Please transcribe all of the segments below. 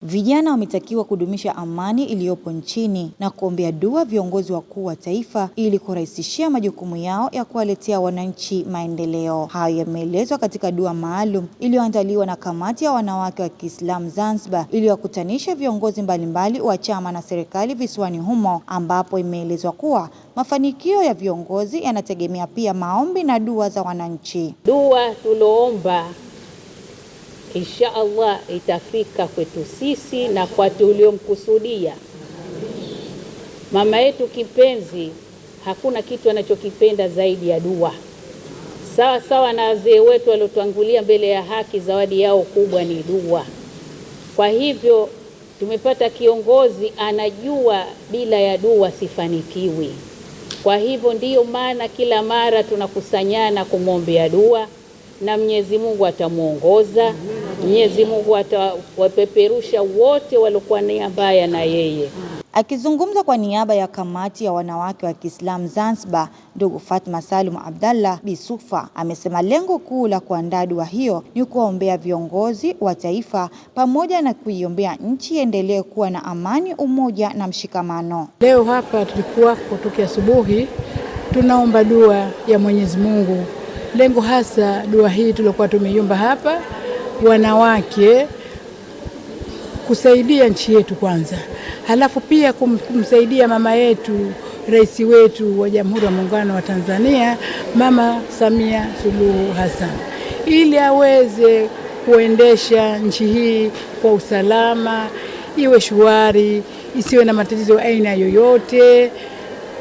Vijana wametakiwa kudumisha amani iliyopo nchini na kuombea dua viongozi wakuu wa taifa ili kurahisishia majukumu yao ya kuwaletea wananchi maendeleo. Hayo yameelezwa katika dua maalum iliyoandaliwa na kamati ya wanawake wa Kiislamu Zanzibar iliyowakutanisha viongozi mbalimbali wa chama na serikali visiwani humo, ambapo imeelezwa kuwa mafanikio ya viongozi yanategemea pia maombi na dua za wananchi. Dua tuloomba insha Allah itafika kwetu sisi na kwa tuliomkusudia. Mama yetu kipenzi, hakuna kitu anachokipenda zaidi ya dua. Sawa sawa na wazee wetu waliotangulia mbele ya haki, zawadi yao kubwa ni dua. Kwa hivyo tumepata kiongozi anajua bila ya dua sifanikiwi. Kwa hivyo ndiyo maana kila mara tunakusanyana kumwombea dua, na Mwenyezi Mungu atamuongoza. Mwenyezi Mungu atawapeperusha wote waliokuwa nia mbaya na yeye. Akizungumza kwa niaba ya kamati ya wanawake wa Kiislamu Zanzibar, ndugu Fatma Salum Abdallah Bisufa amesema lengo kuu la kuandaa dua hiyo ni kuwaombea viongozi wa taifa pamoja na kuiombea nchi iendelee kuwa na amani, umoja na mshikamano. Leo hapa tulikuwa kutoka asubuhi tunaomba dua ya Mwenyezi Mungu. Lengo hasa dua hii tulikuwa tumeiomba hapa wanawake kusaidia nchi yetu kwanza, halafu pia kumsaidia mama yetu, rais wetu wa Jamhuri ya Muungano wa Tanzania, Mama Samia Suluhu Hassan, ili aweze kuendesha nchi hii kwa usalama, iwe shwari, isiwe na matatizo aina yoyote.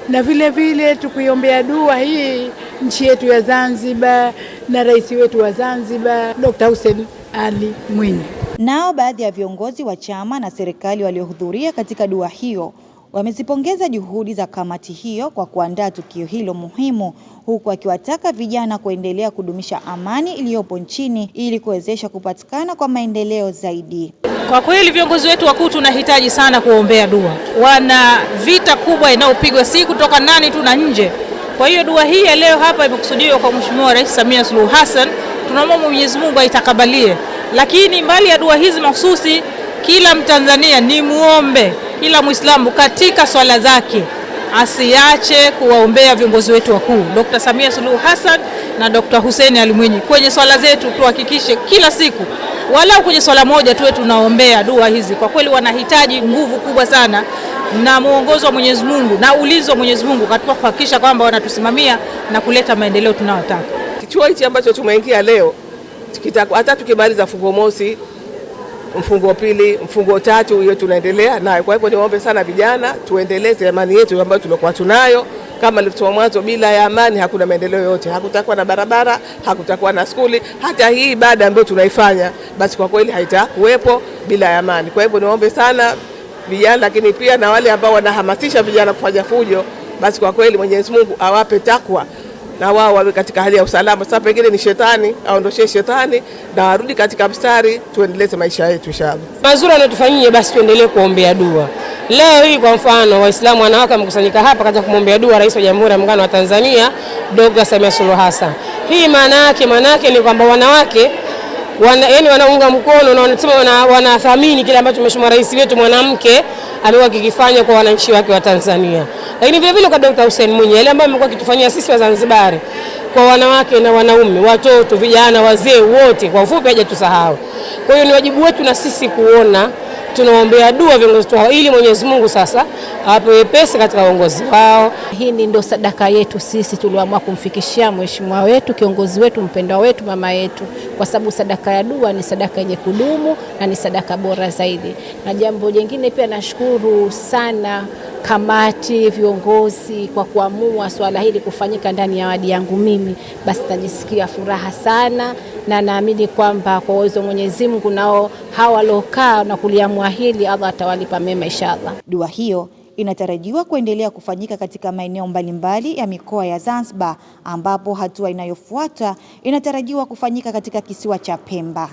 Na vile vile tukiombea dua hii nchi yetu ya Zanzibar na rais wetu wa Zanzibar Dr. Hussein Ali Mwinyi. Nao baadhi ya viongozi wa chama na serikali waliohudhuria katika dua hiyo wamezipongeza juhudi za kamati hiyo kwa kuandaa tukio hilo muhimu, huku akiwataka vijana kuendelea kudumisha amani iliyopo nchini ili kuwezesha kupatikana kwa maendeleo zaidi. Kwa kweli viongozi wetu wakuu tunahitaji sana kuombea dua. Wana vita kubwa inayopigwa si kutoka ndani tu na nje. Kwa hiyo dua hii ya leo hapa imekusudiwa kwa Mheshimiwa Rais Samia Suluhu Hassan. Tunaomba Mwenyezi Mungu aitakabalie. Lakini mbali ya dua hizi mahususi, kila Mtanzania ni muombe, kila Muislamu katika swala zake asiache kuwaombea viongozi wetu wakuu Dr. Samia Suluhu Hassan na Dr. Hussein Ali Mwinyi. Kwenye swala zetu tuhakikishe kila siku walau kwenye swala moja tuwe tunaombea dua hizi. Kwa kweli wanahitaji nguvu kubwa sana na muongozo wa Mwenyezi Mungu na ulinzi wa Mwenyezi Mungu katika kuhakikisha kwamba wanatusimamia na kuleta maendeleo tunayotaka. Kichuo hichi ambacho tumeingia leo, hata tukimaliza mfungo mosi, mfungo pili, mfungo tatu, hiyo tunaendelea nayo. Kwa hivyo niombe sana vijana tuendeleze amani yetu ambayo tulikuwa tunayo. Kama nilivyosema mwanzo, bila ya amani hakuna maendeleo yote. Hakutakuwa na barabara, hakutakuwa na skuli, hata hii ibada ambayo tunaifanya basi kwa kweli haitakuwepo bila ya amani. Kwa hivyo niombe sana vijana, lakini pia na wale ambao wanahamasisha vijana kufanya fujo, basi kwa kweli Mwenyezi Mungu awape takwa na wao wawe katika hali ya usalama. Sasa pengine ni shetani, aondoshe shetani na warudi katika mstari, tuendeleze maisha yetu inshallah. Mazuri anatufanyie, basi tuendelee kuombea dua. Leo hii kwa mfano Waislamu wanawake wamekusanyika hapa katika kumwombea dua Rais wa Jamhuri ya Muungano wa Tanzania Dr. Samia Suluhu Hassan. Hii maana yake ni kwamba wanawake wanaunga mkono na wanasema wanathamini kile ambacho Mheshimiwa Rais wetu mwanamke amekuwa kikifanya kwa wananchi wake wa Tanzania. Lakini vile vile kwa Dr. Hussein Mwinyi, yale ambayo amekuwa kitufanyia sisi wa Zanzibar kwa wanawake na wanaume, watoto, vijana, wazee wote, kwa ufupi hajatusahau. Kwa hiyo ni wajibu wetu na sisi kuona tunaombea dua viongozi wao ili Mwenyezi Mungu sasa awape wepesi katika uongozi wao. Hii ndio sadaka yetu sisi tulioamua kumfikishia mheshimiwa wetu, kiongozi wetu, mpendwa wetu, mama yetu, kwa sababu sadaka ya dua ni sadaka yenye kudumu na ni sadaka bora zaidi. Na jambo jingine pia nashukuru sana kamati, viongozi kwa kuamua swala hili kufanyika ndani ya wadi yangu mimi. Basi najisikia furaha sana na naamini kwamba kwa uwezo wa Mwenyezi Mungu nao hawa waliokaa na kuliamua hili Allah atawalipa mema inshallah. Dua hiyo inatarajiwa kuendelea kufanyika katika maeneo mbalimbali ya mikoa ya Zanzibar, ambapo hatua inayofuata inatarajiwa kufanyika katika kisiwa cha Pemba.